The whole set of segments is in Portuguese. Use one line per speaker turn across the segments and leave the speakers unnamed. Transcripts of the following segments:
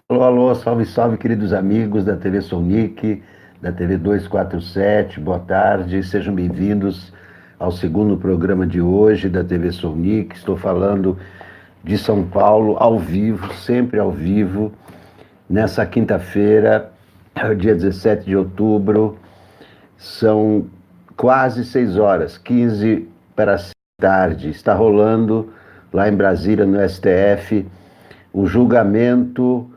Alô, alô, salve, salve, queridos amigos da TV Sonic, da TV 247, boa tarde, sejam bem-vindos ao segundo programa de hoje da TV Sonic. Estou falando de São Paulo, ao vivo, sempre ao vivo, nessa quinta-feira, dia 17 de outubro, são quase 6 horas, 15 para 6 da tarde. Está rolando lá em Brasília, no STF, o julgamento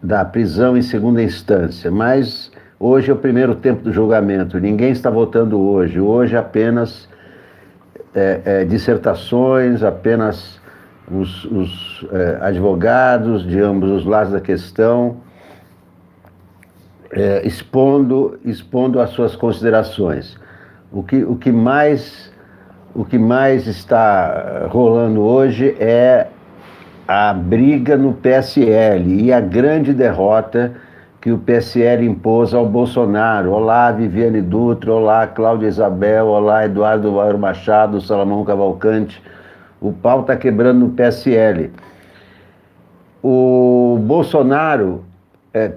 da prisão em segunda instância, mas hoje é o primeiro tempo do julgamento, ninguém está votando hoje, hoje apenas dissertações, apenas os advogados de ambos os lados da questão expondo as suas considerações. O que mais está rolando hoje é a briga no PSL e a grande derrota que o PSL impôs ao Bolsonaro. Olá, Viviane Dutra, olá, Cláudia Isabel, olá, Eduardo Vairo Machado, Salomão Cavalcante. O pau está quebrando no PSL. O Bolsonaro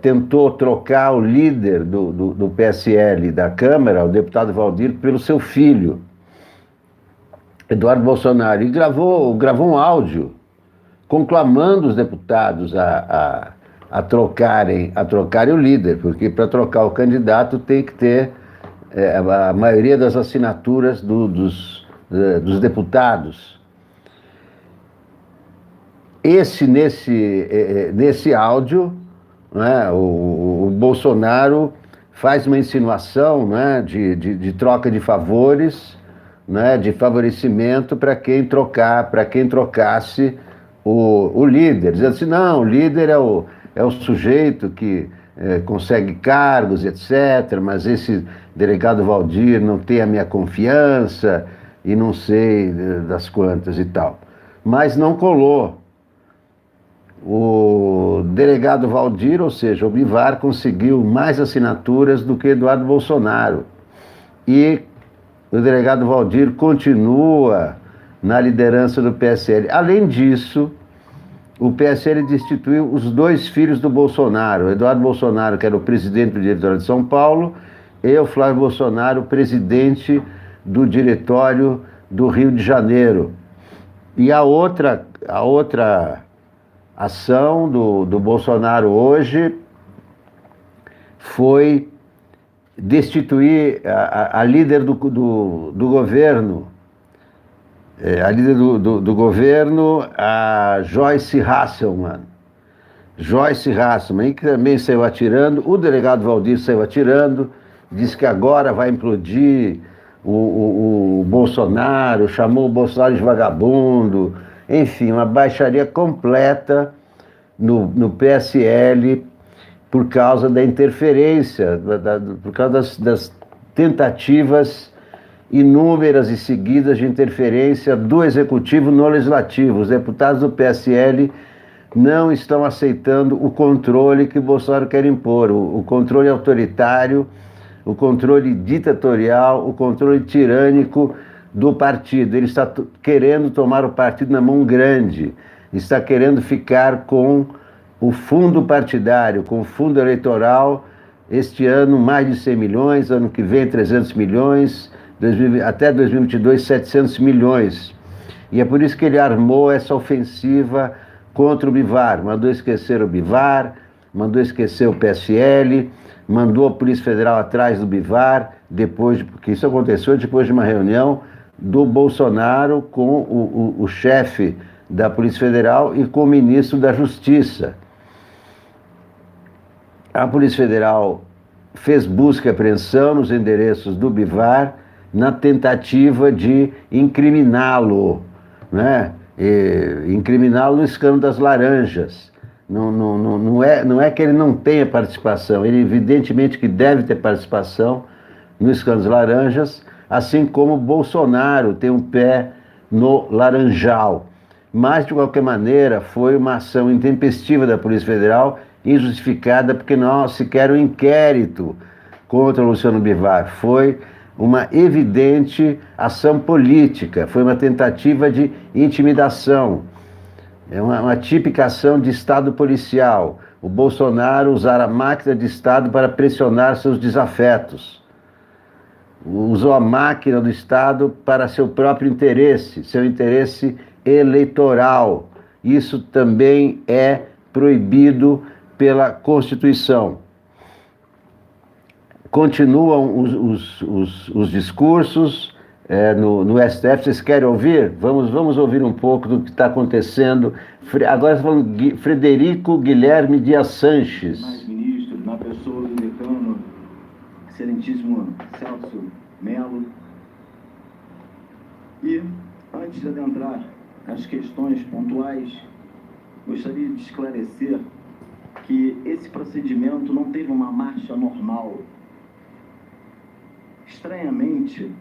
tentou trocar o líder do PSL da Câmara, o deputado Valdir, pelo seu filho, Eduardo Bolsonaro, e gravou um áudio conclamando os deputados a trocarem o líder, porque para trocar o candidato tem que ter a maioria das assinaturas dos deputados. Nesse áudio, né, o Bolsonaro faz uma insinuação, né, de troca de favores, né, de favorecimento para quem trocasse o líder, dizendo assim, não, o líder é o sujeito que consegue cargos, etc., mas esse delegado Valdir não tem a minha confiança e não sei das quantas e tal. Mas não colou. O delegado Valdir, ou seja, o Bivar, conseguiu mais assinaturas do que Eduardo Bolsonaro. E o delegado Valdir continua na liderança do PSL. Além disso, o PSL destituiu os dois filhos do Bolsonaro, o Eduardo Bolsonaro, que era o presidente do Diretório de São Paulo, e o Flávio Bolsonaro, presidente do Diretório do Rio de Janeiro. E a outra ação do Bolsonaro hoje foi destituir a líder do governo, a líder do governo, a Joyce Hasselmann. Joyce Hasselmann, que também saiu atirando, o delegado Valdir saiu atirando, disse que agora vai implodir o Bolsonaro, chamou o Bolsonaro de vagabundo, enfim, uma baixaria completa no PSL por causa da interferência, por causa das tentativas inúmeras e seguidas de interferência do Executivo no Legislativo. Os deputados do PSL não estão aceitando o controle que o Bolsonaro quer impor, o controle autoritário, o controle ditatorial, o controle tirânico do partido. Ele está querendo tomar o partido na mão grande, está querendo ficar com o fundo partidário, com o fundo eleitoral, este ano mais de 100 milhões, ano que vem 300 milhões, até 2022 700 milhões. E é por isso que ele armou essa ofensiva contra o Bivar, mandou esquecer o Bivar, mandou esquecer o PSL, mandou a Polícia Federal atrás do Bivar, porque isso aconteceu depois de uma reunião do Bolsonaro com o chefe da Polícia Federal e com o ministro da Justiça. A Polícia Federal fez busca e apreensão nos endereços do Bivar na tentativa de incriminá-lo, né? Incriminá-lo no escândalo das laranjas. Não é que ele não tenha participação, ele evidentemente que deve ter participação no escândalo das laranjas, assim como Bolsonaro tem um pé no laranjal. Mas, de qualquer maneira, foi uma ação intempestiva da Polícia Federal, injustificada, porque não sequer um inquérito contra o Luciano Bivar. Foi uma evidente ação política, foi uma tentativa de intimidação. É uma tipificação de Estado policial. O Bolsonaro usar a máquina de Estado para pressionar seus desafetos. Usou a máquina do Estado para seu próprio interesse, seu interesse eleitoral. Isso também é proibido pela Constituição. Continuam os discursos no STF. Vocês querem ouvir? Vamos ouvir um pouco do que está acontecendo. Agora está falando Frederico Guilherme Dias Sanches.
Mais ministro, na pessoa do decano, excelentíssimo Celso Mello. E, antes de adentrar as questões pontuais, gostaria de esclarecer que esse procedimento não teve uma marcha normal. Estranhamente,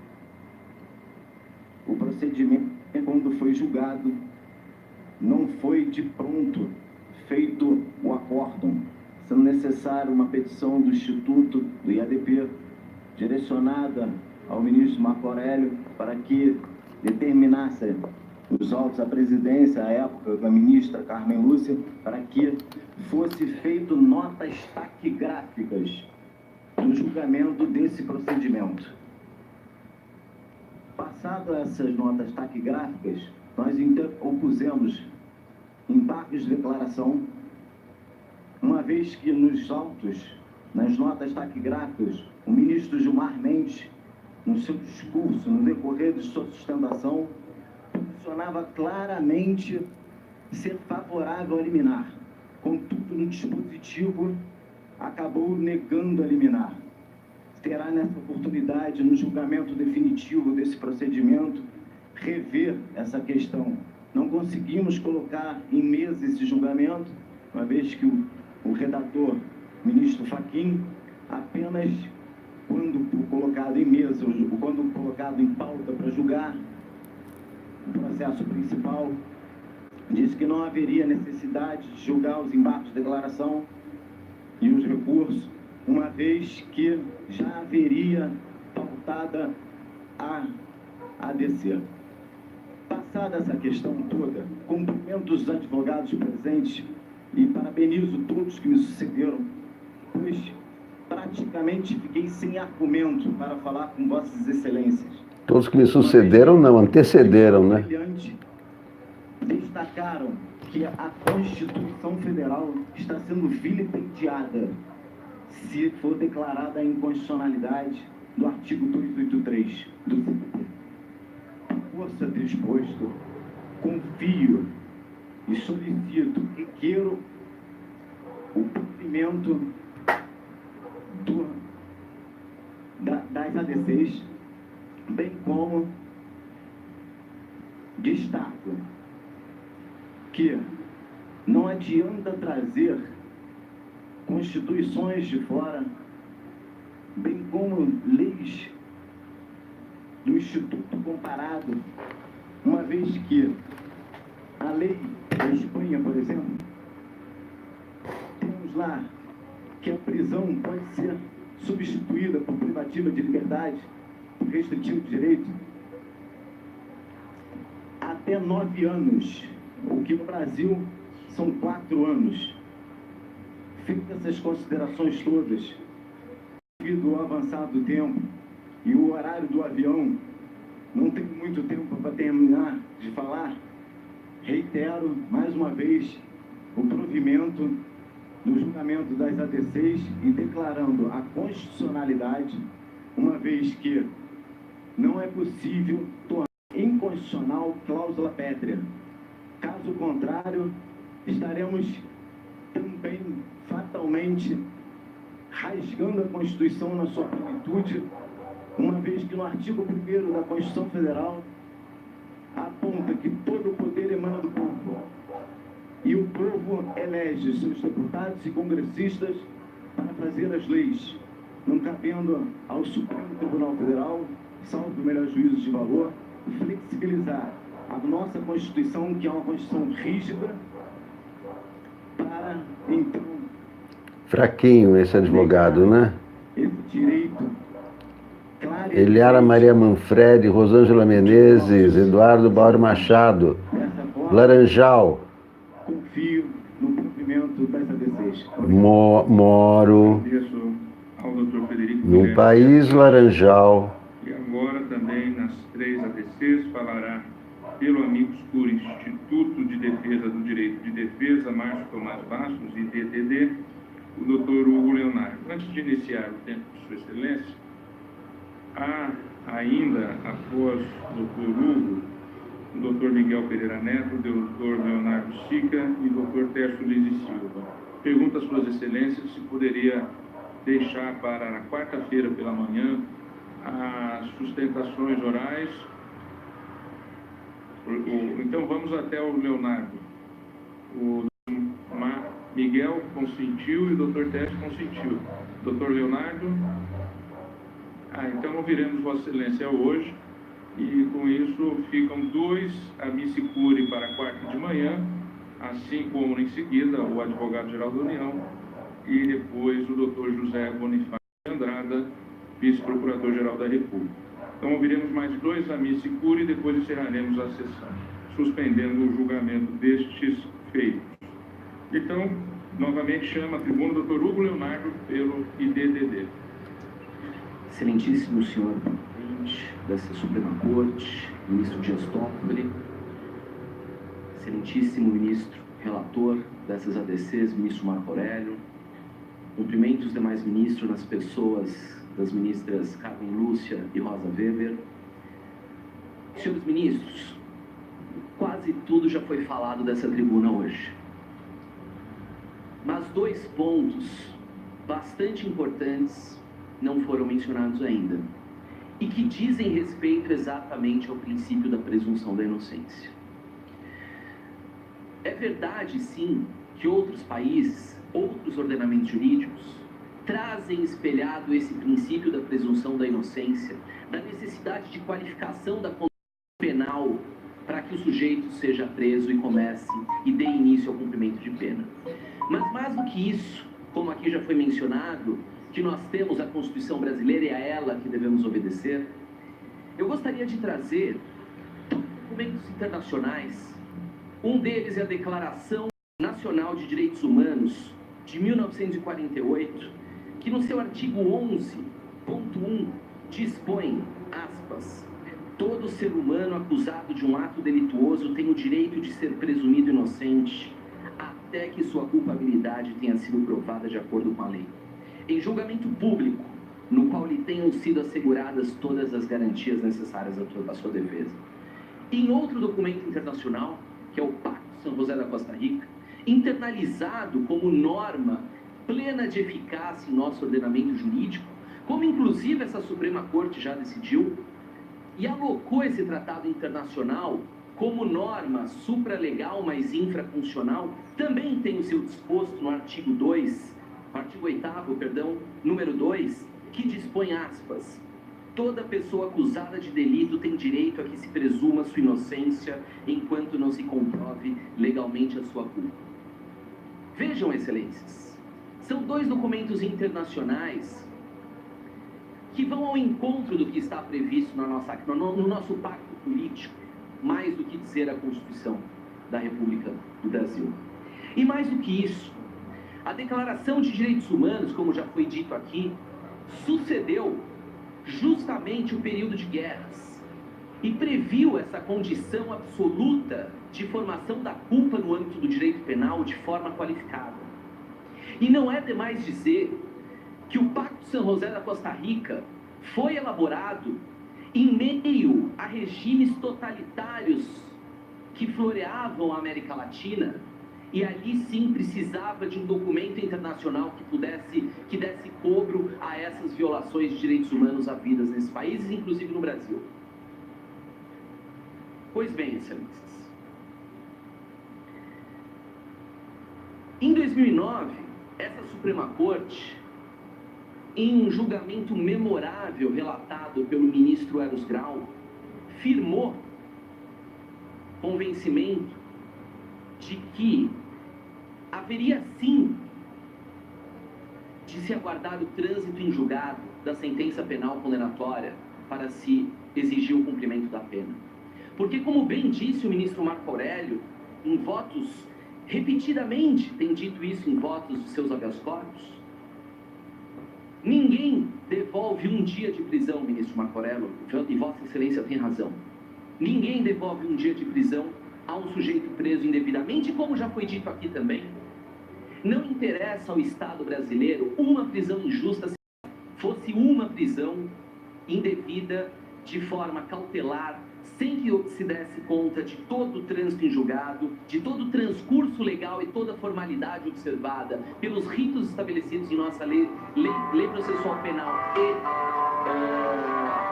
o procedimento, quando foi julgado, não foi de pronto feito o acórdão, sendo necessário uma petição do Instituto do IADP, direcionada ao ministro Marco Aurélio, para que determinasse os autos à presidência, à época da ministra Carmen Lúcia, para que fosse feito notas taquigráficas do julgamento desse procedimento. Passado essas notas taquigráficas, nós opusemos embargos de declaração, uma vez que nos autos, nas notas taquigráficas, o ministro Gilmar Mendes, no seu discurso, no decorrer de sua sustentação, posicionava claramente ser favorável a liminar. Contudo, no dispositivo, acabou negando a liminar. Terá nessa oportunidade, no julgamento definitivo desse procedimento, rever essa questão. Não conseguimos colocar em mesa esse julgamento, uma vez que o redator, o ministro Fachin, apenas quando colocado em mesa, quando colocado em pauta para julgar o processo principal, disse que não haveria necessidade de julgar os embargos de declaração e os recursos, uma vez que já haveria pautada a ADC. Passada essa questão toda, cumprimento os advogados presentes e parabenizo todos que me sucederam, pois praticamente fiquei sem argumento para falar com vossas excelências.
Todos que me sucederam, não, antecederam, né?
Destacaram que a Constituição Federal está sendo vilipendiada se for declarada a inconstitucionalidade do artigo 283 do CPT. Força disposto, confio e solicito, requeiro o cumprimento das ADCs, bem como destaco que não adianta trazer constituições de fora, bem como leis do Instituto comparado, uma vez que a lei da Espanha, por exemplo, temos lá que a prisão pode ser substituída por privativa de liberdade, por restritivo de direito, até 9 anos, o que no Brasil são 4 anos. Feitas essas considerações todas, devido ao avançado do tempo e o horário do avião, não tenho muito tempo para terminar de falar, reitero mais uma vez o provimento do julgamento das ADCs e declarando a constitucionalidade, uma vez que não é possível tornar inconstitucional cláusula pétrea. Caso contrário, estaremos também fatalmente rasgando a Constituição na sua plenitude, uma vez que no artigo 1º da Constituição Federal aponta que todo o poder emana do povo e o povo elege seus deputados e congressistas para fazer as leis, não cabendo ao Supremo Tribunal Federal, salvo o melhor juízo de valor, flexibilizar a nossa Constituição, que é uma Constituição rígida, para, então...
Fraquinho esse advogado, né?
Esse direito...
Eliara Maria Manfredi, Rosângela Menezes, Eduardo Bauer Machado, Laranjal,
julgamento das ADCs.
Moro
Agradeço ao Dr. Federico
no
Guilherme.
País Laranjal.
E agora também nas 3 ADCs falará pelo Amicus Curiae Instituto de Defesa do Direito de Defesa, Márcio Tomás Bastos, IDDD, o Dr. Hugo Leonardo. Antes de iniciar o tempo de Sua Excelência, há ainda, após o Dr. Hugo, o Dr. Miguel Pereira Neto, o Dr. Leonardo Sica e o Dr. Tércio Liz e Silva. Pergunto às Suas Excelências se poderia deixar para na quarta-feira pela manhã as sustentações orais. Então vamos até o Leonardo. O Miguel consentiu e o Dr. Tércio consentiu. Dr. Leonardo? Então ouviremos Vossa Excelência hoje. E com isso ficam 2 amici curiae para quarta de manhã, assim como em seguida o advogado-geral da União e depois o doutor José Bonifácio Andrada, vice-procurador-geral da República. Então ouviremos mais 2 amici curiae e depois encerraremos a sessão, suspendendo o julgamento destes feitos. Então, novamente chama a tribuna o doutor Hugo Leonardo pelo IDDD.
Excelentíssimo senhor presidente dessa Suprema Corte, ministro Dias Toffoli, excelentíssimo ministro relator dessas ADCs, ministro Marco Aurélio, cumprimento os demais ministros nas pessoas das ministras Carmen Lúcia e Rosa Weber. Senhores ministros, quase tudo já foi falado dessa tribuna hoje, mas 2 pontos bastante importantes não foram mencionados ainda, e que dizem respeito exatamente ao princípio da presunção da inocência. É verdade, sim, que outros países, outros ordenamentos jurídicos, trazem espelhado esse princípio da presunção da inocência, da necessidade de qualificação da conduta penal para que o sujeito seja preso e comece e dê início ao cumprimento de pena. Mas mais do que isso, como aqui já foi mencionado, que nós temos a Constituição brasileira e a ela que devemos obedecer, eu gostaria de trazer documentos internacionais. Um deles é a Declaração Nacional de Direitos Humanos de 1948, que no seu artigo 11.1 dispõe, aspas, todo ser humano acusado de um ato delituoso tem o direito de ser presumido inocente até que sua culpabilidade tenha sido provada de acordo com a lei, em julgamento público, no qual lhe tenham sido asseguradas todas as garantias necessárias à sua defesa. Em outro documento internacional, que é o Pacto São José da Costa Rica, internalizado como norma plena de eficácia em nosso ordenamento jurídico, como inclusive essa Suprema Corte já decidiu, e alocou esse tratado internacional como norma supralegal, mas infrafuncional, também tem o seu disposto no artigo 2, artigo 8º, perdão, número 2, que dispõe, aspas, toda pessoa acusada de delito tem direito a que se presuma sua inocência enquanto não se comprove legalmente a sua culpa. Vejam, excelências, são 2 documentos internacionais que vão ao encontro do que está previsto no nosso pacto político, mais do que dizer a Constituição da República do Brasil. E mais do que isso, a Declaração de Direitos Humanos, como já foi dito aqui, sucedeu justamente o período de guerras e previu essa condição absoluta de formação da culpa no âmbito do direito penal de forma qualificada. E não é demais dizer que o Pacto São José da Costa Rica foi elaborado em meio a regimes totalitários que floreavam a América Latina, e ali sim precisava de um documento internacional que desse cobro a essas violações de direitos humanos havidas nesses países, inclusive no Brasil. Pois bem, excelências, em 2009, essa Suprema Corte, em um julgamento memorável relatado pelo ministro Eros Grau, firmou convencimento de que haveria sim de se aguardar o trânsito em julgado da sentença penal condenatória para se exigir o cumprimento da pena. Porque, como bem disse o ministro Marco Aurélio, em votos repetidamente tem dito isso em votos dos seus habeas corpus. Ninguém devolve um dia de prisão, ministro Marco Aurélio, e Vossa Excelência tem razão. Ninguém devolve um dia de prisão a um sujeito preso indevidamente, como já foi dito aqui também. Não interessa ao Estado brasileiro uma prisão injusta se fosse uma prisão indevida de forma cautelar, sem que se desse conta de todo o trânsito em julgado, de todo o transcurso legal e toda a formalidade observada pelos ritos estabelecidos em nossa lei processual penal e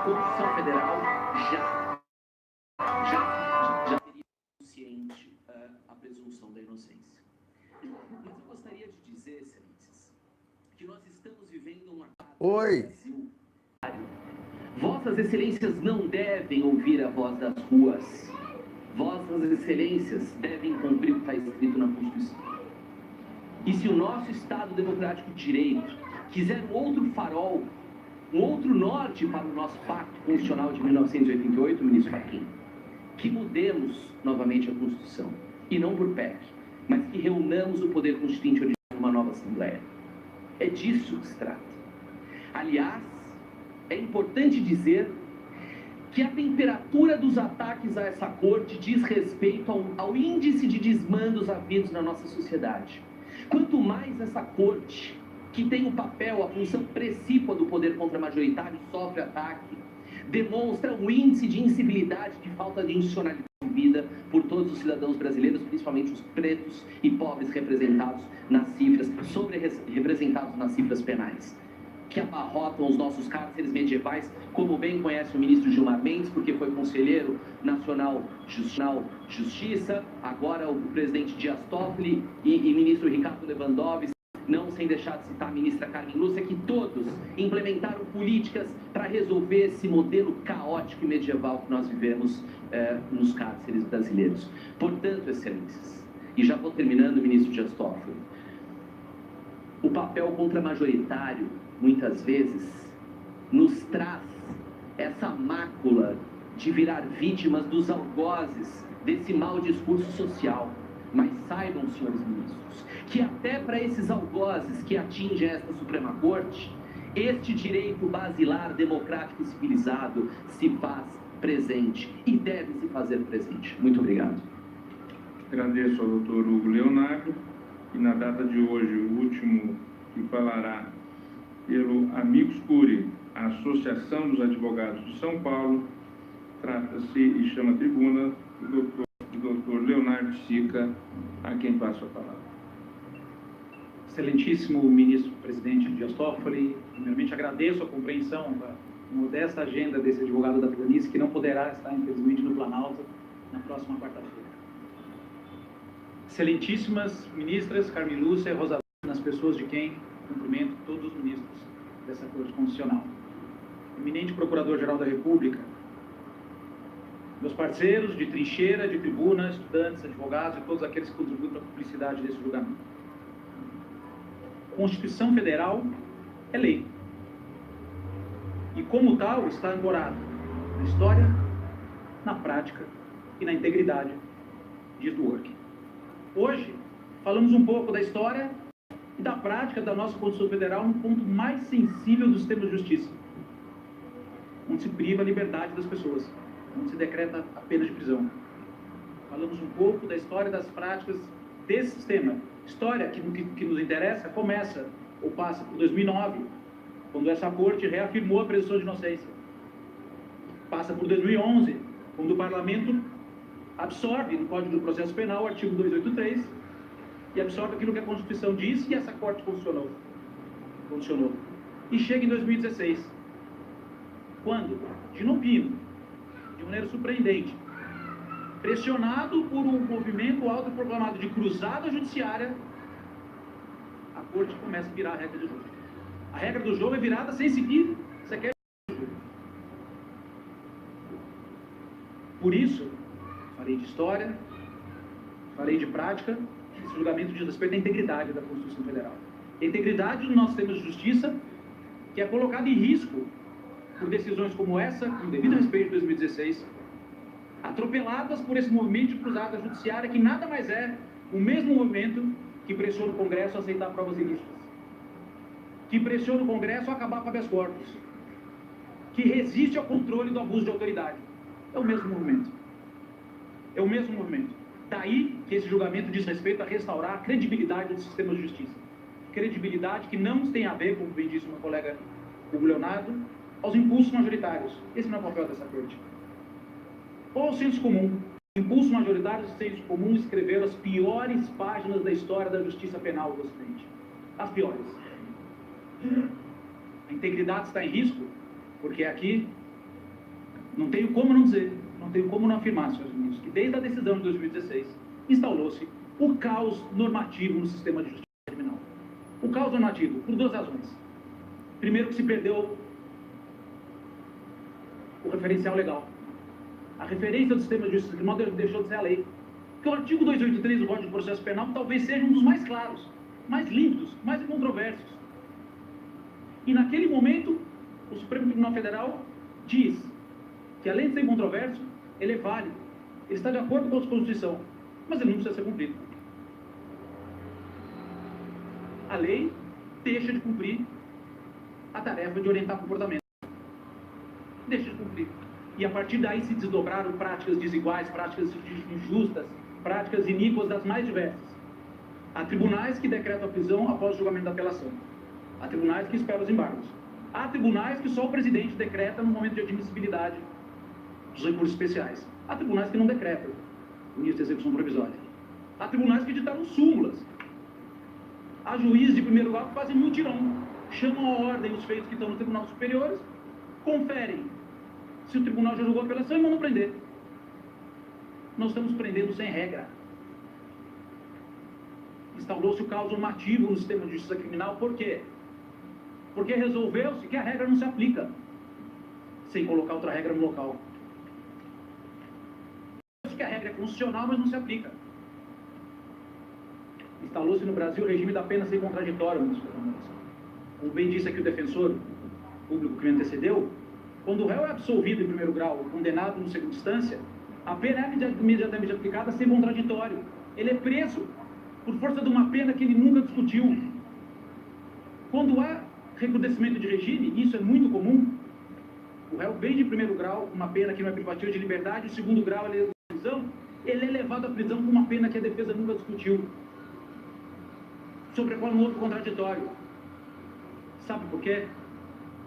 Constituição Federal, já teria suficiente a presunção da inocência. Mas eu gostaria de dizer, excelências, que nós estamos vivendo uma...
Oi!
Vossas Excelências não devem ouvir a voz das ruas. Vossas Excelências devem cumprir o que está escrito na Constituição. E se o nosso Estado Democrático de Direito quiser um outro farol, um outro norte para o nosso Pacto Constitucional de 1988, ministro Fachin, que mudemos novamente a Constituição, e não por PEC, mas que reunamos o poder constituinte original numa nova Assembleia. É disso que se trata. Aliás, é importante dizer que a temperatura dos ataques a essa corte diz respeito ao índice de desmandos havidos na nossa sociedade. Quanto mais essa corte, que tem o papel, a função precípua do poder contramajoritário, sofre ataque, demonstra um índice de incivilidade, de falta de institucionalidade vivida por todos os cidadãos brasileiros, principalmente os pretos e pobres representados nas cifras, sobre-representados nas cifras penais, que abarrotam os nossos cárceres medievais, como bem conhece o ministro Gilmar Mendes, porque foi conselheiro nacional Justiça, agora o presidente Dias Toffoli e ministro Ricardo Lewandowski, não sem deixar de citar a ministra Carmen Lúcia, que todos implementaram políticas para resolver esse modelo caótico e medieval que nós vivemos nos cárceres brasileiros. Portanto, excelências, e já vou terminando, ministro Dias Toffoli, o papel contramajoritário, muitas vezes, nos traz essa mácula de virar vítimas dos algozes desse mau discurso social. Mas saibam, senhores ministros, que até para esses algozes que atingem esta Suprema Corte, este direito basilar, democrático e civilizado se faz presente e deve se fazer presente. Muito obrigado.
Agradeço ao doutor Hugo Leonardo, e na data de hoje, o último que falará pelo Amicus Curiae, a Associação dos Advogados de São Paulo, trata-se e chama a tribuna o doutor Leonardo Sica, a quem passo a palavra.
Excelentíssimo ministro-presidente Dias Toffoli, primeiramente agradeço a compreensão da modesta agenda desse advogado da planície, que não poderá estar, infelizmente, no Planalto na próxima quarta-feira. Excelentíssimas ministras Carmen Lúcia e Rosa, nas pessoas de quem cumprimento todos os ministros dessa Corte Constitucional. Eminente Procurador-Geral da República, meus parceiros de trincheira, de tribuna, estudantes, advogados e todos aqueles que contribuem para a publicidade desse julgamento. Constituição Federal é lei. E, como tal, está ancorada na história, na prática e na integridade, diz Dworkin. Hoje, falamos um pouco da história e da prática da nossa Constituição Federal no ponto mais sensível do sistema de justiça, onde se priva a liberdade das pessoas, onde se decreta a pena de prisão. Falamos um pouco da história das práticas desse sistema. História que nos interessa começa ou passa por 2009, quando essa Corte reafirmou a presunção de inocência. Passa por 2011, quando o Parlamento absorve no Código do Processo Penal o artigo 283 e absorve aquilo que a Constituição diz e essa Corte funcionou. E chega em 2016, quando, de novo, de maneira surpreendente, pressionado por um movimento autoproclamado de cruzada judiciária, a Corte começa a virar a regra do jogo. A regra do jogo é virada sem seguir sequer o jogo. Por isso, falei de história, falei de prática, esse julgamento diz respeito à integridade da Constituição Federal. A integridade do nosso sistema de justiça, que é colocada em risco por decisões como essa, com devido respeito de 2016, atropeladas por esse movimento de cruzada judiciária, que nada mais é O mesmo movimento que pressiona o Congresso a aceitar provas ilícitas, que pressiona o Congresso a acabar com habeas corpus, que resiste ao controle do abuso de autoridade. É o mesmo movimento. É o mesmo movimento. Daí que esse julgamento diz respeito a restaurar a credibilidade do sistema de justiça. Credibilidade que não tem a ver, como bem disse o meu colega Hugo Leonardo, aos impulsos majoritários. Esse não é o papel dessa corte. Ou ao senso comum. Impulsos majoritários e senso comum escreveram as piores páginas da história da justiça penal do Ocidente. As piores. A integridade está em risco, porque aqui não tenho como não dizer, não tenho como não afirmar, senhores ministros, que desde a decisão de 2016 instaurou-se o caos normativo no sistema de justiça criminal. O caos normativo, por duas razões. Primeiro, que se perdeu o referencial legal. A referência do sistema de justiça criminal deixou de ser a lei. Porque o artigo 283 do Código de Processo Penal talvez seja um dos mais claros, mais límpidos, mais incontroversos. E naquele momento, o Supremo Tribunal Federal diz que, além de ser incontroverso, ele é válido, ele está de acordo com a Constituição, mas ele não precisa ser cumprido. A lei deixa de cumprir a tarefa de orientar comportamento. Deixa de cumprir. E a partir daí se desdobraram práticas desiguais, práticas injustas, práticas iníquas das mais diversas. Há tribunais que decretam a prisão após o julgamento da apelação. Há tribunais que esperam os embargos. Há tribunais que só o presidente decreta no momento de admissibilidade dos recursos especiais. Há tribunais que não decretam o início da execução provisória. Há tribunais que ditaram súmulas. Há juízes de primeiro grau que fazem mutirão, chamam à ordem os feitos que estão no Tribunal Superiores, conferem se o tribunal já julgou a apelação e mandam prender. Nós estamos prendendo sem regra. Instaurou-se o caos normativo no sistema de justiça criminal. Por quê? Porque resolveu-se que a regra não se aplica sem colocar outra regra no local. Que a regra é constitucional, mas não se aplica. Instalou-se no Brasil o regime da pena sem contraditório. Como bem disse aqui o defensor público que me antecedeu, quando o réu é absolvido em primeiro grau, condenado em segunda instância, a pena é imediatamente aplicada sem contraditório. Ele é preso por força de uma pena que ele nunca discutiu. Quando há recrudescimento de regime, isso é muito comum, o réu vem de primeiro grau, uma pena que não é privativa de liberdade, de segundo grau ele é prisão, ele é levado à prisão com uma pena que a defesa nunca discutiu, sobre a qual não houve contraditório. Sabe por quê?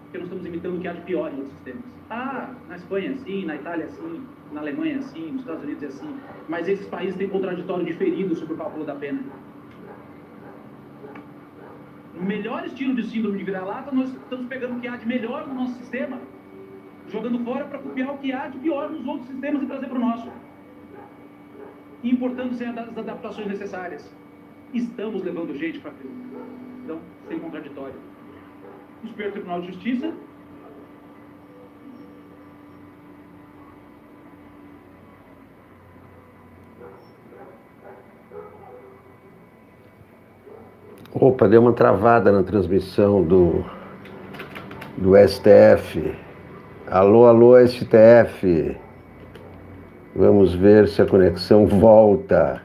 Porque nós estamos imitando o que há de pior em outros sistemas. Ah, na Espanha é assim, na Itália é assim, na Alemanha é assim, nos Estados Unidos é assim, mas esses países têm contraditório diferido sobre o cálculo da pena. No melhor estilo de síndrome de vira-lata, nós estamos pegando o que há de melhor no nosso sistema, jogando fora para copiar o que há de pior nos outros sistemas e trazer para o nosso. E importando sem as adaptações necessárias. Estamos levando gente para a prisão. Então, sem contraditório. O Superior Tribunal de Justiça
Opa, deu uma travada na transmissão do STF. Alô, alô, STF. Vamos ver se a conexão volta.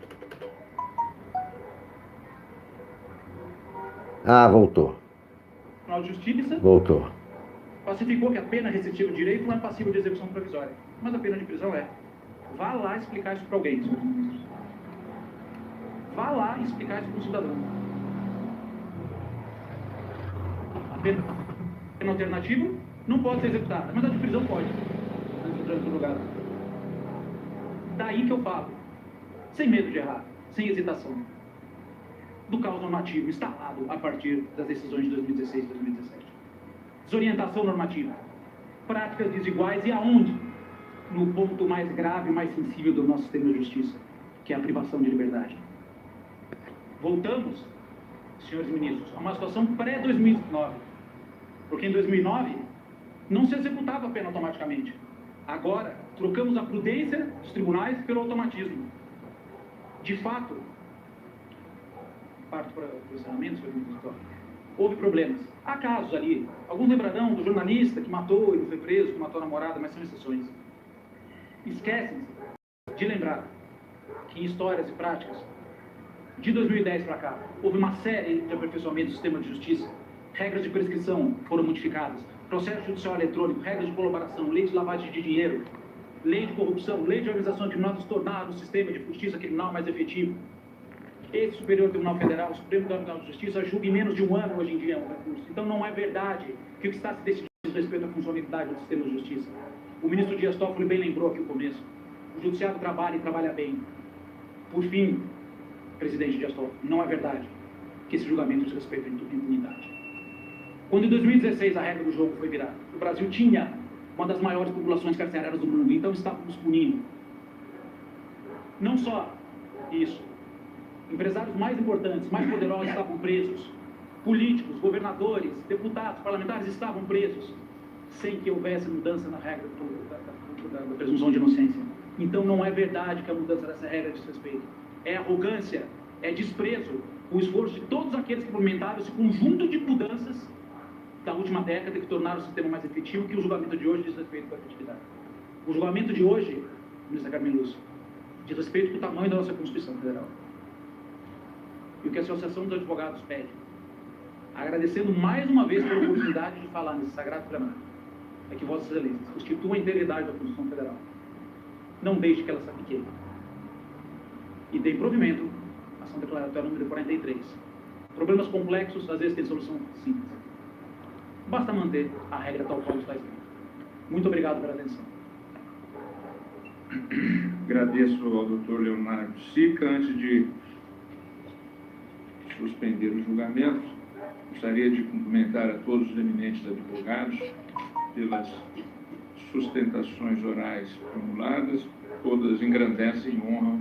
Ah, voltou.
O Tribunal de Justiça
Voltou.
pacificou que a pena restritiva de direito não é passível de execução provisória, mas a pena de prisão é. Vá lá explicar isso para alguém, senhores ministros. Vá lá explicar isso para um cidadão. A pena alternativa não pode ser executada, mas a de prisão pode. Daí que eu falo, sem medo de errar, sem hesitação, do caos normativo instalado a partir das decisões de 2016 e 2017. Desorientação normativa, práticas desiguais e aonde? No ponto mais grave, mais sensível do nosso sistema de justiça, que é a privação de liberdade. Voltamos, senhores ministros, a uma situação pré-2009, porque em 2009 não se executava a pena automaticamente. Agora, trocamos a prudência dos tribunais pelo automatismo. De fato, parto para o encerramento, senhor ministro, houve problemas. Há casos ali, alguns lembrarão do jornalista que matou e não foi preso, que matou a namorada, mas são exceções. Esquecem-se de lembrar que em histórias e práticas De 2010 para cá, houve uma série de aperfeiçoamentos do sistema de justiça. Regras de prescrição foram modificadas, processo judicial eletrônico, regras de colaboração, lei de lavagem de dinheiro, lei de corrupção, lei de organização criminosa tornaram o sistema de justiça criminal mais efetivo. Esse Superior Tribunal Federal, o Supremo Tribunal de Justiça, julga em menos de um ano hoje em dia um recurso. Então não é verdade que o que está se decidindo a respeito à funcionalidade do sistema de justiça. O ministro Dias Toffoli bem lembrou aqui o começo. O judiciário trabalha e trabalha bem. Por fim, presidente Dias Toffoli, não é verdade que esse julgamento diz respeito à impunidade. Quando em 2016 a regra do jogo foi virada, o Brasil tinha uma das maiores populações carcerárias do mundo, então estávamos punindo. Não só isso, empresários mais importantes, mais poderosos estavam presos, políticos, governadores, deputados, parlamentares estavam presos, sem que houvesse mudança na regra da presunção de inocência. Então não é verdade que a mudança dessa regra diz respeito. É arrogância, é desprezo, o esforço de todos aqueles que implementaram esse conjunto de mudanças da última década que tornaram o sistema mais efetivo, que o julgamento de hoje diz respeito com a efetividade. O julgamento de hoje, ministra Carmen Lúcia, diz respeito com o tamanho da nossa Constituição Federal. E o que a Associação dos Advogados pede, agradecendo mais uma vez pela oportunidade de falar nesse sagrado plenário, é que Vossas Excelências constituam a integridade da Constituição Federal. Não deixe que ela se aplique. E dê provimento à ação declaratória número 43. Problemas complexos, às vezes, têm solução simples. Basta manter a regra tal qual está escrita. Muito obrigado pela atenção.
Agradeço ao Dr. Leonardo Sica. Antes de suspender o julgamento, gostaria de cumprimentar a todos os eminentes advogados pelas sustentações orais formuladas. Todas engrandecem e honram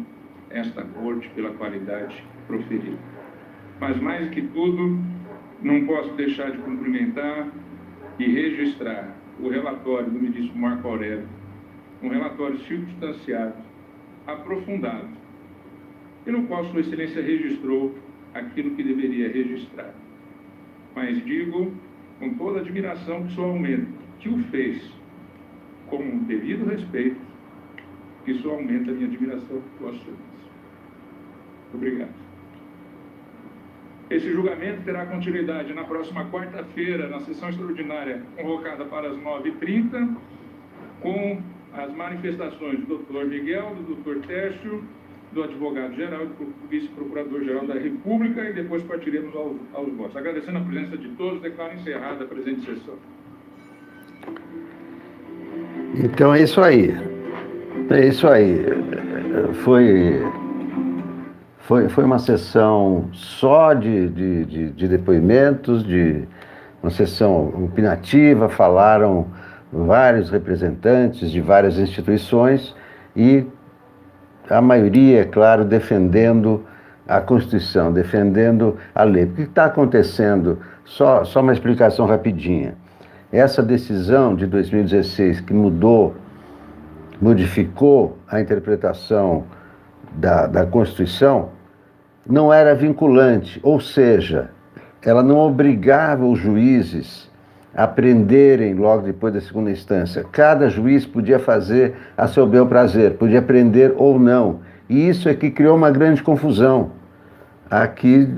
esta corte pela qualidade proferida. Mas, mais que tudo, não posso deixar de cumprimentar e registrar o relatório do ministro Marco Aurélio, um relatório circunstanciado, aprofundado, e no qual Sua Excelência registrou aquilo que deveria registrar. Mas digo com toda a admiração pessoalmente que o fez com um devido respeito, que isso aumenta a minha admiração por Vossa Excelência. Obrigado. Esse julgamento terá continuidade na próxima quarta-feira, na sessão extraordinária convocada para as 9h30, com as manifestações do Dr. Miguel, do Dr. Tércio, do advogado-geral e do vice-procurador-geral da República, e depois partiremos aos votos. Agradecendo a presença de todos, declaro encerrada a presente sessão.
Então é isso aí. É isso aí. Foi uma sessão só de depoimentos, uma sessão opinativa, falaram vários representantes de várias instituições e a maioria, é claro, defendendo a Constituição, defendendo a lei. O que está acontecendo? Só uma explicação rapidinha. Essa decisão de 2016 que modificou a interpretação da Constituição, não era vinculante, ou seja, ela não obrigava os juízes a prenderem logo depois da segunda instância. Cada juiz podia fazer a seu bel prazer, podia prender ou não. E isso é que criou uma grande confusão. Aqui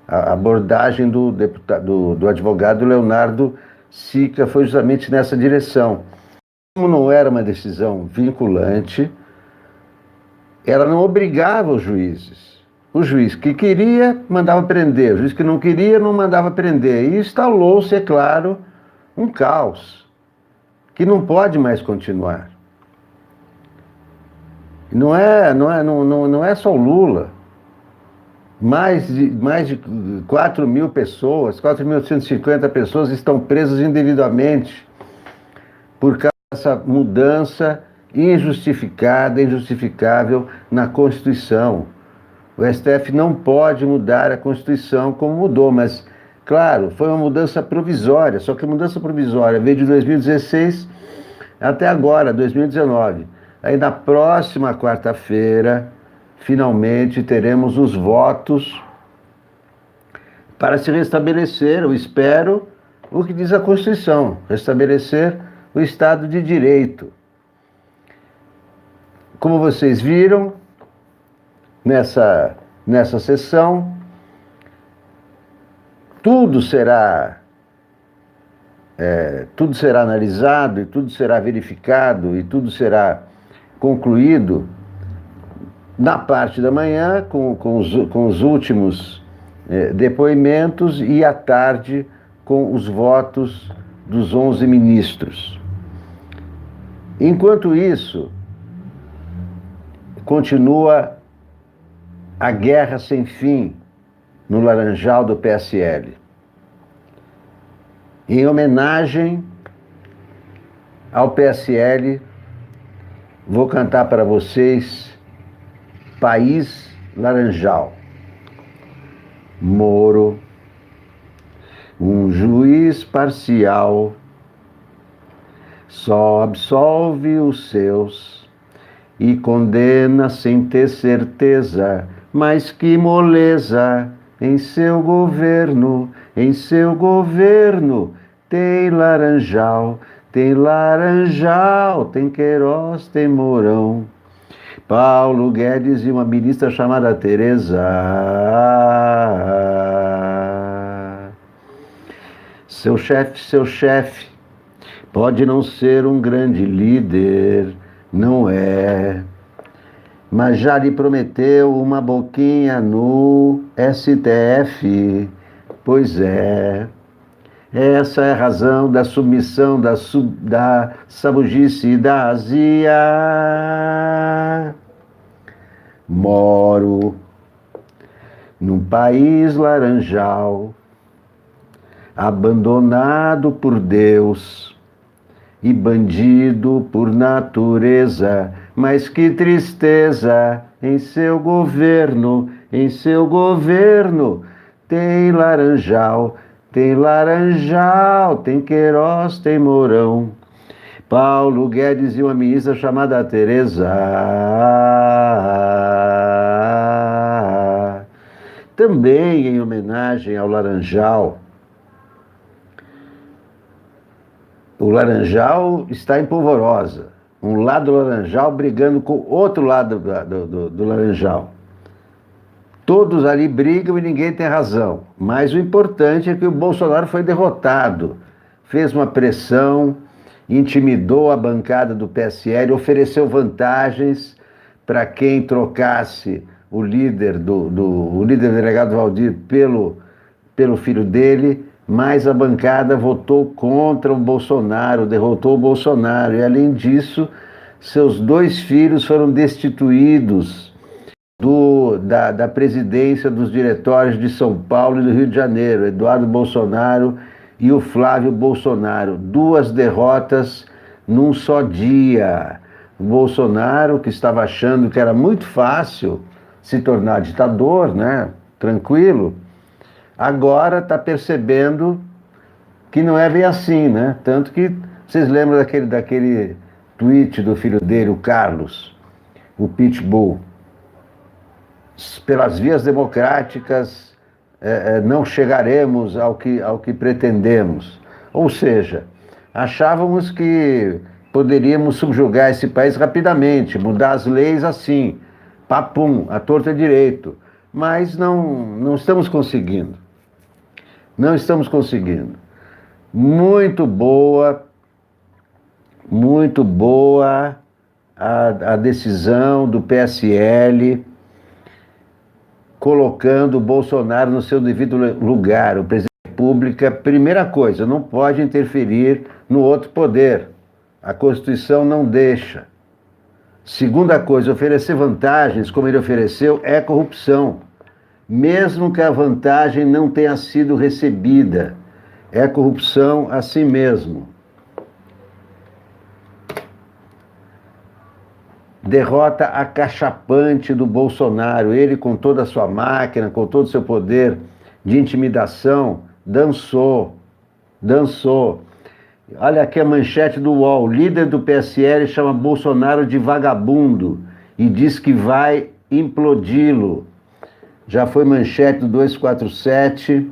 a abordagem do advogado Leonardo Sica foi justamente nessa direção. Como não era uma decisão vinculante, ela não obrigava os juízes. O juiz que queria, mandava prender. O juiz que não queria, não mandava prender. E instalou-se, é claro, um caos que não pode mais continuar. Não é só o Lula. Mais de 4.000 pessoas, 4.150 pessoas estão presas indevidamente por causa dessa mudança injustificada, injustificável na Constituição. O STF não pode mudar a Constituição como mudou, mas, claro, foi uma mudança provisória, só que a mudança provisória veio de 2016 até agora, 2019. Aí na próxima quarta-feira, finalmente teremos os votos para se restabelecer, eu espero, o que diz a Constituição, restabelecer o Estado de Direito. como vocês viram, nessa sessão, tudo será analisado, e tudo será verificado, e tudo será concluído na parte da manhã, com os últimos depoimentos, e à tarde com os votos dos 11 ministros. Enquanto isso, continua a guerra sem fim no Laranjal do PSL. Em homenagem ao PSL, vou cantar para vocês País Laranjal. Moro, um juiz parcial, só absolve os seus e condena sem ter certeza, mas que moleza em seu governo, tem Laranjal, tem Queiroz, tem Mourão, Paulo Guedes e uma ministra chamada Tereza. Seu chefe, pode não ser um grande líder, não é, mas já lhe prometeu uma boquinha no STF. Pois é, essa é a razão da submissão da sabugice e da azia. Moro num país laranjal, abandonado por Deus e bandido por natureza, mas que tristeza em seu governo, tem Laranjal, tem Queiroz, tem Mourão, Paulo Guedes e uma ministra chamada Tereza. Também em homenagem ao Laranjal, o Laranjal está em polvorosa. Um lado do Laranjal brigando com o outro lado do Laranjal. Todos ali brigam e ninguém tem razão. Mas o importante é que o Bolsonaro foi derrotado. Fez uma pressão, intimidou a bancada do PSL, ofereceu vantagens para quem trocasse o líder o líder delegado Valdir pelo filho dele. Mas a bancada votou contra o Bolsonaro, derrotou o Bolsonaro. E, além disso, seus 2 filhos foram destituídos da presidência dos diretórios de São Paulo e do Rio de Janeiro, Eduardo Bolsonaro e o Flávio Bolsonaro. 2 derrotas num só dia. O Bolsonaro, que estava achando que era muito fácil se tornar ditador, né? Tranquilo, agora está percebendo que não é bem assim, né? Tanto que vocês lembram daquele tweet do filho dele, o Carlos, o Pitbull. Pelas vias democráticas não chegaremos ao que pretendemos. Ou seja, achávamos que poderíamos subjugar esse país rapidamente, mudar as leis assim, papum, à torta direito. Mas não estamos conseguindo. Não estamos conseguindo. Muito boa a decisão do PSL, colocando o Bolsonaro no seu devido lugar. O presidente da República, primeira coisa, não pode interferir no outro poder. A Constituição não deixa. Segunda coisa, oferecer vantagens, como ele ofereceu, é corrupção. Mesmo que a vantagem não tenha sido recebida, é corrupção assim mesmo. Derrota acachapante do Bolsonaro, ele com toda a sua máquina, com todo o seu poder de intimidação, dançou. Olha aqui a manchete do UOL, líder do PSL chama Bolsonaro de vagabundo e diz que vai implodi-lo. Já foi manchete do 247.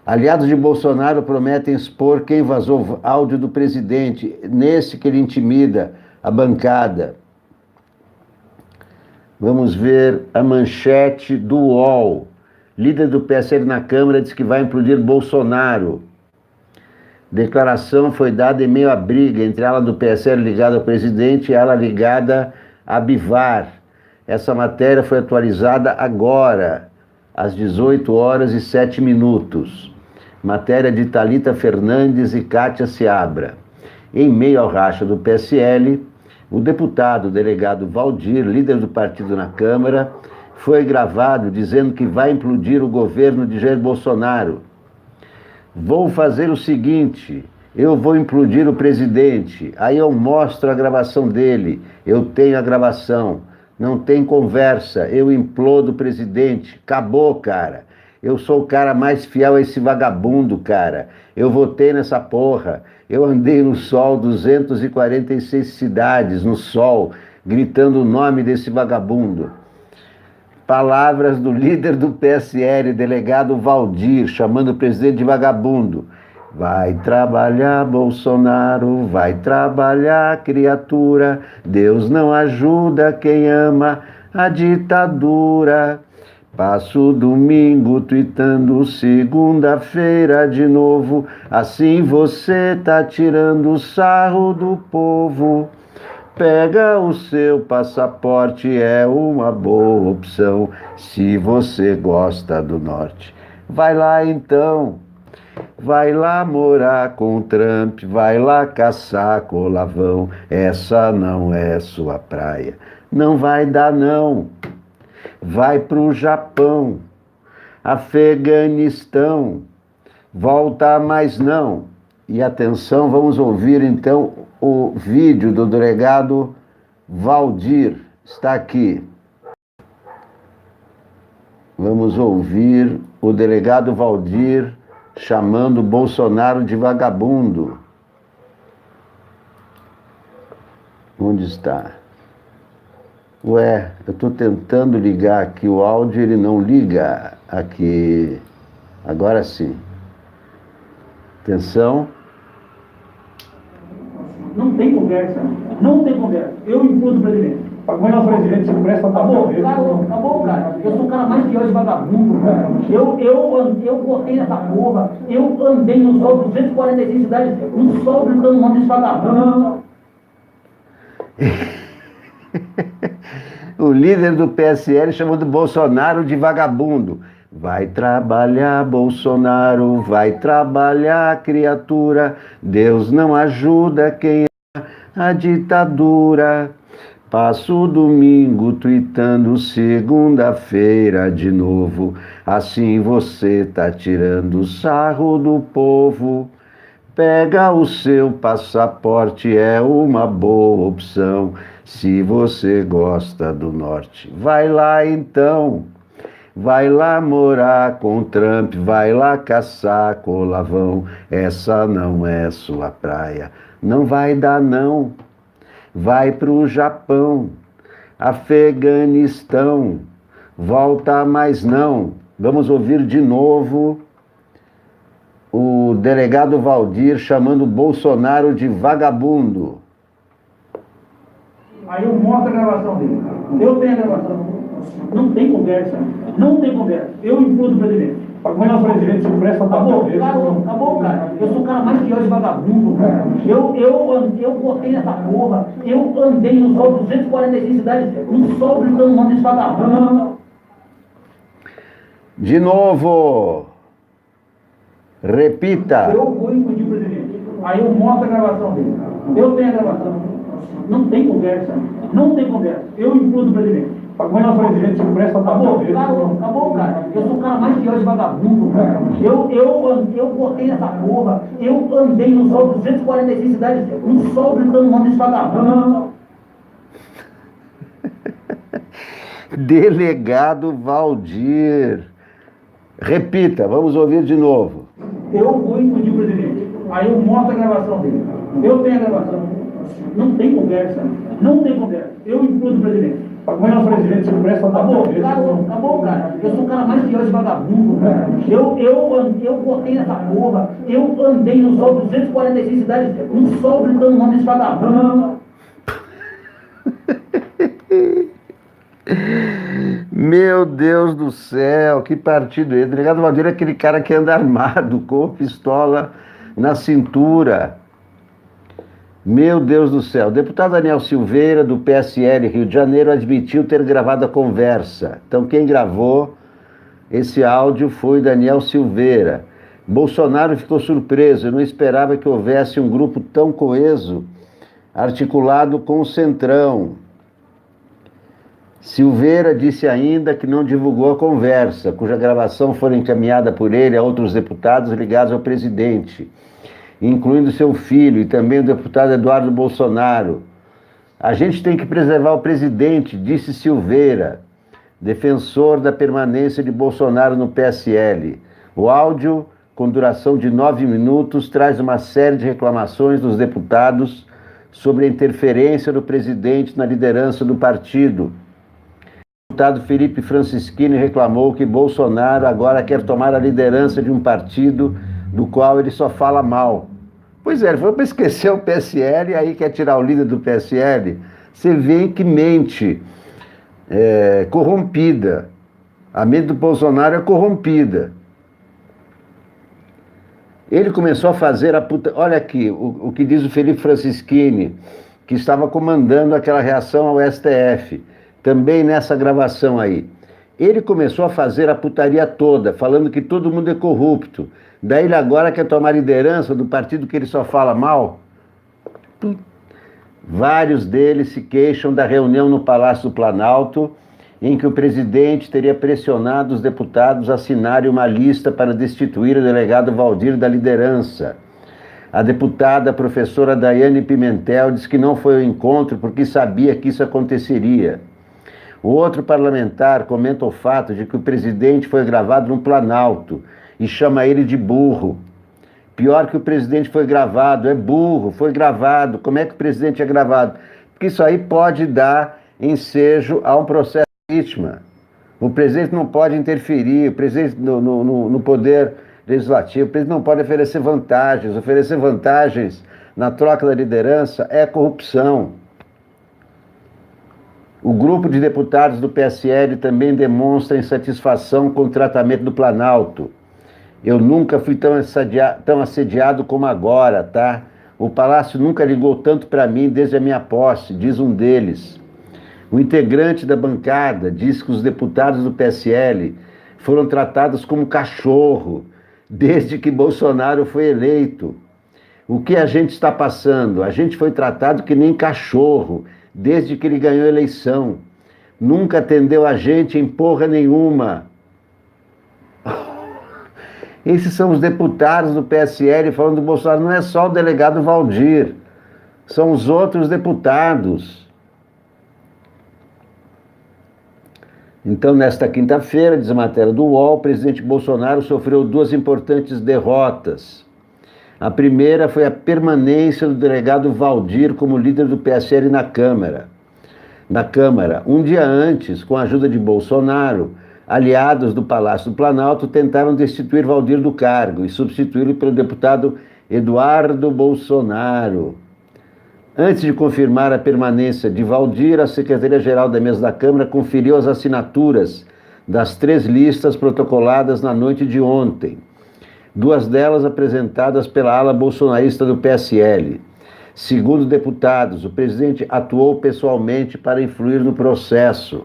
Aliados de Bolsonaro prometem expor quem vazou áudio do presidente, nesse que ele intimida a bancada. Vamos ver a manchete do UOL. Líder do PSL na Câmara diz que vai implodir Bolsonaro. Declaração foi dada em meio à briga entre a ala do PSL ligada ao presidente e a ala ligada a Bivar. Essa matéria foi atualizada agora, às 18h07. Matéria de Thalita Fernandes e Kátia Seabra. Em meio ao racha do PSL, o deputado delegado Valdir, líder do partido na Câmara, foi gravado dizendo que vai implodir o governo de Jair Bolsonaro. Vou fazer o seguinte, eu vou implodir o presidente, aí eu mostro a gravação dele, eu tenho a gravação, não tem conversa, eu implodo o presidente, acabou, cara. Eu sou o cara mais fiel a esse vagabundo, cara. Eu votei nessa porra. Eu andei no sol 246 cidades, no sol, gritando o nome desse vagabundo. Palavras do líder do PSL, delegado Valdir, chamando o presidente de vagabundo. Vai trabalhar, Bolsonaro, vai trabalhar, criatura. Deus não ajuda quem ama a ditadura. Passo domingo tuitando, segunda-feira de novo. Assim você tá tirando sarro do povo. Pega o seu passaporte, é uma boa opção, se você gosta do norte. Vai lá então, vai lá morar com o Trump, vai lá caçar colavão. Essa não é sua praia, não vai dar não. Vai pro Japão, Afeganistão, volta mais não. E atenção, vamos ouvir então o vídeo do delegado Valdir. Está aqui. Vamos ouvir o delegado Valdir chamando Bolsonaro de vagabundo. Onde está? Ué, eu estou tentando ligar aqui o áudio, ele não liga aqui. Agora sim. Atenção.
Não tem conversa. Não tem conversa. Eu implodo o presidente. Mas o presidente se presta pra morrer. Acabou, cara. Eu sou o cara mais pior de vagabundo, cara. Eu botei nessa porra. Eu andei no sol 246 cidades, no sol gritando o nome desse vagabundo.
O líder do PSL chamou de Bolsonaro de vagabundo. Vai trabalhar, Bolsonaro, vai trabalhar, criatura. Deus não ajuda quem ama a ditadura. Passo o domingo tuitando, segunda-feira de novo. Assim você tá tirando sarro do povo. Pega o seu passaporte, é uma boa opção, se você gosta do norte. Vai lá então, vai lá morar com o Trump, vai lá caçar colavão. Essa não é sua praia, não vai dar não. Vai pro Japão, Afeganistão, volta mais não. Vamos ouvir de novo o delegado Valdir chamando Bolsonaro de vagabundo.
Aí eu mostro a gravação dele. Eu tenho a gravação. Não tem conversa. Não tem conversa. Eu implodo o presidente. Mas o presidente se presta pra morrer. Acabou, cara. Eu sou o cara mais pior de vagabundo, cara. Eu botei nessa porra. Eu andei no sol 246 cidades, no sol gritando o nome desse vagabundo.
De novo. Repita.
Eu vou implodir o presidente. Aí eu mostro a gravação dele. Eu tenho a gravação. Não tem conversa. Não tem conversa. Eu implodo o presidente. Mas o presidente se presta pra morrer. Acabou, cara. Eu sou o cara mais pior de vagabundo, cara. Eu botei nessa porra. Eu andei no sol 246 cidades, no sol gritando o nome desse vagabundo.
Delegado Valdir. Repita, vamos ouvir de novo.
Eu vou implodir o presidente. Aí eu mostro a gravação dele. Eu tenho a gravação. Não tem conversa. Não tem conversa. Eu implodo o presidente. Mas o presidente se presta pra morrer. Acabou, cara. Eu sou o cara mais pior de vagabundo, cara. Eu botei nessa porra. Eu andei no sol 246 cidades, no sol gritando o nome desse vagabundo.
Meu Deus do céu, que partido é? O delegado Valdir é aquele cara que anda armado, com pistola na cintura. Meu Deus do céu. O deputado Daniel Silveira, do PSL Rio de Janeiro, admitiu ter gravado a conversa. Então, quem gravou esse áudio foi Daniel Silveira. Bolsonaro ficou surpreso, eu não esperava que houvesse um grupo tão coeso, articulado com o Centrão. Silveira disse ainda que não divulgou a conversa, cuja gravação foi encaminhada por ele a outros deputados ligados ao presidente, incluindo seu filho e também o deputado Eduardo Bolsonaro. A gente tem que preservar o presidente, disse Silveira, defensor da permanência de Bolsonaro no PSL. O áudio, com duração de 9 minutos, traz uma série de reclamações dos deputados sobre a interferência do presidente na liderança do partido. O deputado Felipe Francischini reclamou que Bolsonaro agora quer tomar a liderança de um partido do qual ele só fala mal. Pois é, ele foi para esquecer o PSL e aí quer tirar o líder do PSL. Você vê que mente corrompida. A mente do Bolsonaro é corrompida. Ele começou a fazer a puta... Olha aqui, o que diz o Felipe Francischini, que estava comandando aquela reação ao STF. Também nessa gravação aí. Ele começou a fazer a putaria toda, falando que todo mundo é corrupto. Daí ele agora quer tomar liderança do partido que ele só fala mal. Vários deles se queixam da reunião no Palácio do Planalto, em que o presidente teria pressionado os deputados a assinarem uma lista para destituir o delegado Valdir da liderança. A deputada professora Daiane Pimentel diz que não foi ao encontro porque sabia que isso aconteceria. O outro parlamentar comenta o fato de que o presidente foi gravado no Planalto e chama ele de burro. Pior que o presidente foi gravado, é burro, foi gravado. Como é que o presidente é gravado? Porque isso aí pode dar ensejo a um processo de impeachment. O presidente não pode interferir, o presidente no poder legislativo, o presidente não pode oferecer vantagens na troca da liderança é corrupção. O grupo de deputados do PSL também demonstra insatisfação com o tratamento do Planalto. Eu nunca fui tão assediado como agora, tá? O Palácio nunca ligou tanto para mim desde a minha posse, diz um deles. O integrante da bancada diz que os deputados do PSL foram tratados como cachorro desde que Bolsonaro foi eleito. O que a gente está passando? A gente foi tratado que nem cachorro desde que ele ganhou a eleição. Nunca atendeu a gente em porra nenhuma. Esses são os deputados do PSL falando do Bolsonaro. Não é só o delegado Valdir, são os outros deputados. Então, nesta quinta-feira, diz a matéria do UOL, o presidente Bolsonaro sofreu 2 importantes derrotas. A primeira foi a permanência do delegado Valdir como líder do PSL na Câmara. Um dia antes, com a ajuda de Bolsonaro, aliados do Palácio do Planalto tentaram destituir Valdir do cargo e substituí-lo pelo deputado Eduardo Bolsonaro. Antes de confirmar a permanência de Valdir, a Secretaria-Geral da Mesa da Câmara conferiu as assinaturas das 3 listas protocoladas na noite de ontem. 2 delas apresentadas pela ala bolsonarista do PSL. Segundo deputados, o presidente atuou pessoalmente para influir no processo.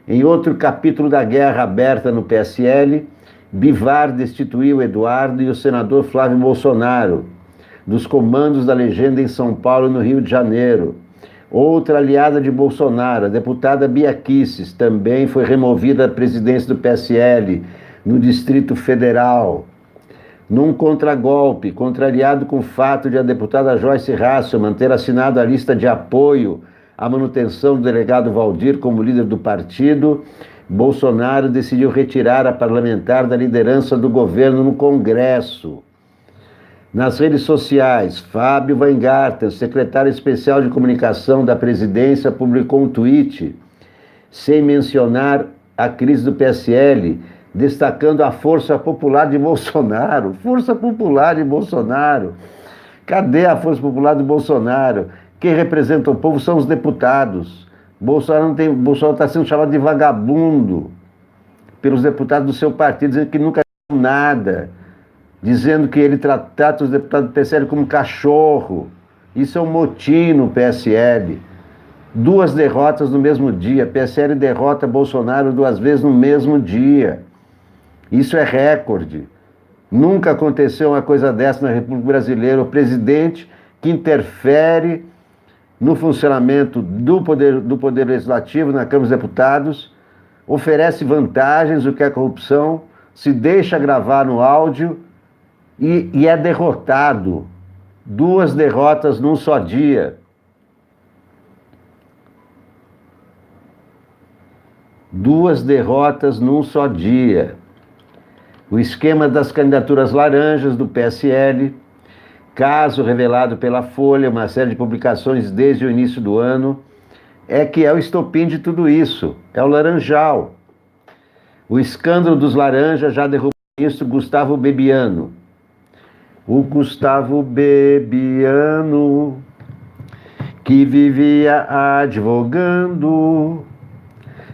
Em outro capítulo da guerra aberta no PSL, Bivar destituiu Eduardo e o senador Flávio Bolsonaro dos comandos da legenda em São Paulo e no Rio de Janeiro. Outra aliada de Bolsonaro, a deputada Bia Kicis, também foi removida da presidência do PSL no Distrito Federal. Num contragolpe, contrariado com o fato de a deputada Joyce Hasselmann ter assinado a lista de apoio à manutenção do delegado Valdir como líder do partido, Bolsonaro decidiu retirar a parlamentar da liderança do governo no Congresso. Nas redes sociais, Fábio Weingarten, secretário especial de comunicação da presidência, publicou um tweet, sem mencionar a crise do PSL, destacando a força popular de Bolsonaro. Força popular de Bolsonaro. Cadê a força popular de Bolsonaro? Quem representa o povo são os deputados. Bolsonaro está sendo chamado de vagabundo pelos deputados do seu partido, dizendo que nunca fez nada, dizendo que ele trata os deputados do PSL como cachorro. Isso é um motim no PSL. 2 derrotas no mesmo dia. PSL derrota Bolsonaro 2 vezes no mesmo dia. Isso é recorde. Nunca aconteceu uma coisa dessa na República Brasileira. O presidente que interfere no funcionamento do poder Legislativo, na Câmara dos Deputados, oferece vantagens, o que é corrupção, se deixa gravar no áudio e é derrotado. 2 derrotas num só dia. 2 derrotas num só dia. O esquema das candidaturas laranjas do PSL, caso revelado pela Folha, uma série de publicações desde o início do ano, é que é o estopim de tudo isso, é o laranjal. O escândalo dos laranjas já derrubou o ministro Gustavo Bebiano. O Gustavo Bebiano, que vivia advogando,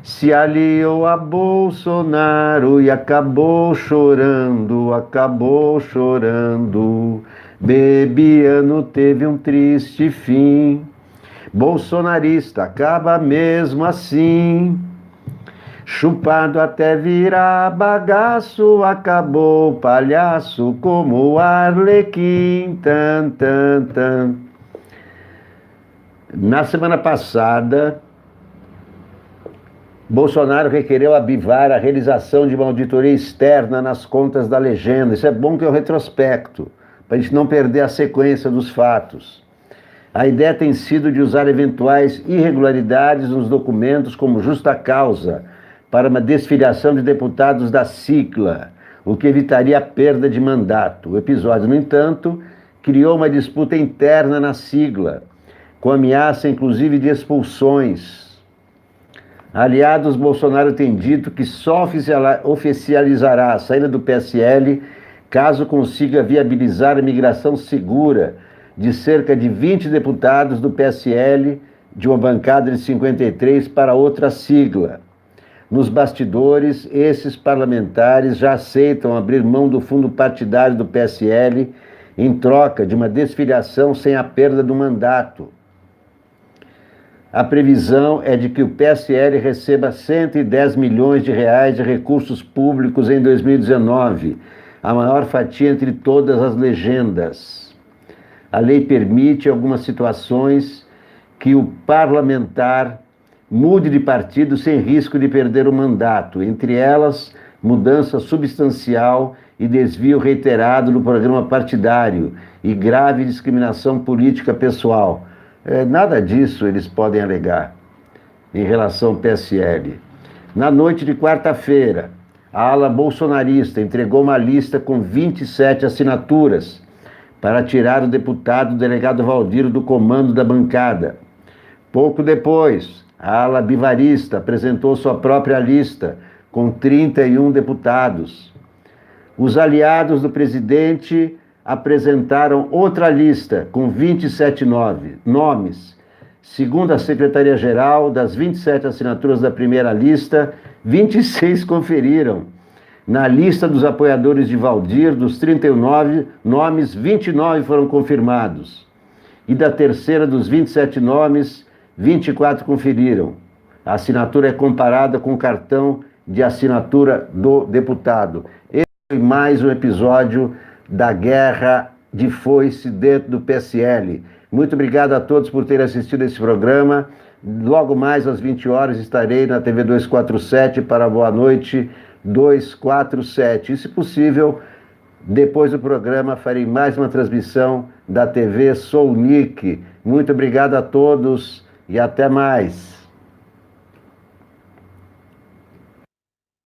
se aliou a Bolsonaro e acabou chorando, acabou chorando. Bebiano teve um triste fim. Bolsonarista acaba mesmo assim. Chupado até virar bagaço, acabou palhaço como o Arlequim. Tan, tan, tan. Na semana passada, Bolsonaro requereu a Bivar a realização de uma auditoria externa nas contas da legenda. Isso é bom que é o retrospecto, para a gente não perder a sequência dos fatos. A ideia tem sido de usar eventuais irregularidades nos documentos como justa causa para uma desfiliação de deputados da sigla, o que evitaria a perda de mandato. O episódio, no entanto, criou uma disputa interna na sigla, com ameaça inclusive de expulsões. Aliados, Bolsonaro tem dito que só oficializará a saída do PSL caso consiga viabilizar a migração segura de cerca de 20 deputados do PSL de uma bancada de 53 para outra sigla. Nos bastidores, esses parlamentares já aceitam abrir mão do fundo partidário do PSL em troca de uma desfiliação sem a perda do mandato. A previsão é de que o PSL receba 110 milhões de reais de recursos públicos em 2019, a maior fatia entre todas as legendas. A lei permite, em algumas situações, que o parlamentar mude de partido sem risco de perder o mandato, entre elas, mudança substancial e desvio reiterado no programa partidário e grave discriminação política pessoal. Nada disso eles podem alegar em relação ao PSL. Na noite de quarta-feira, a ala bolsonarista entregou uma lista com 27 assinaturas para tirar o deputado delegado Valdiro do comando da bancada. Pouco depois, a ala bivarista apresentou sua própria lista com 31 deputados. Os aliados do presidente apresentaram outra lista com 27 nomes. Segundo a Secretaria-Geral, das 27 assinaturas da primeira lista, 26 conferiram. Na lista dos apoiadores de Valdir, dos 39 nomes, 29 foram confirmados. E da terceira, dos 27 nomes, 24 conferiram. A assinatura é comparada com o cartão de assinatura do deputado. Esse foi mais um episódio da guerra de foice dentro do PSL. Muito obrigado a todos por terem assistido esse programa. Logo mais às 20 horas estarei na TV 247 para Boa Noite 247. E, se possível, depois do programa farei mais uma transmissão da TV Sou Nick. Muito obrigado a todos e até mais.